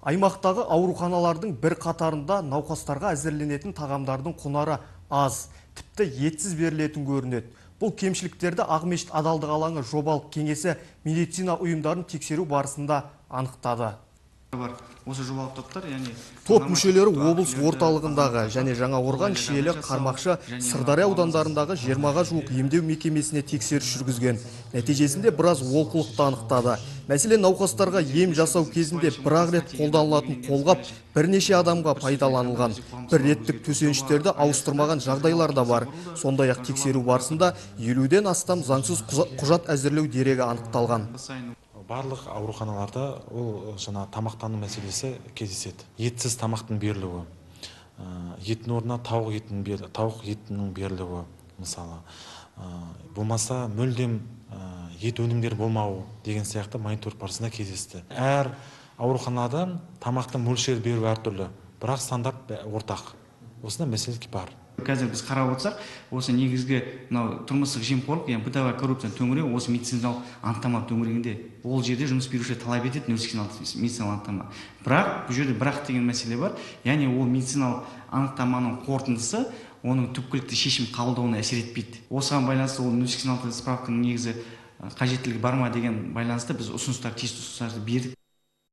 Аймақтағы ауруханалардың бір қатарында науқастарға әзірленетін тағамдардың құнары аз, тіпті етсіз берілетін көрінеді. Бұл кемшіліктерді Ақмешіт адалдық алаңы жобалық кеңесі медицина ұйымдарын тексеру барысында анықтады. Осы жобалық топтар, топ мүшелері облыс орталығындағы және Жаңақорған, Шиелі, Қармақшы, Сырдария аудандарындағы 20-ға жуық емдеу мекемесіне тексеріс жүргізген. Нәтижесінде біраз олқылықты анықтады. Мәселен, науқастарға ем жасау кезінде бір-ақ рет қолданылатын қолғап бірнеше адамға пайдаланылған. Бір реттік төсеніштерді ауыстырмаған жағдайлар да бар. Сондай-ақ тексеру барысында 50-ден астам заңсыз құжат әзірлеу дерегі анықталған. Барлық ауруханаларда ол жаңа тамақтану мәселесі кездеседі. Етсіз тамақтың берілуі, еттің орнына тауық етінің берілуі, мысалы, болмаса мүлдем ет өнімдері болмауы деген сияқты мониторинг барысында кездесті. Әр ауруханада тамақтың мөлшері беру әртүрлі, бірақ стандарт ортақ. Осында мәселе бар. Қазір біз қарап отырсақ, осы негізгі тұрмыстық жемқорлық, бытовая коррупция төңірегі осы медициналық анықтама төңірегінде. Ол жерде жұмыс беруші талап етеді медициналық анықтама. Бірақ бұл жерде деген мәселе бар. Яғни ол медициналық анықтаманың қорытындысы оның түпкілікті шешім қабылдауына әсер етпейді. Осыған байланысты ол медициналық справканың негізі қажеттілігі бар ма деген байланысты біз тиісті ұсыныстарды бердік.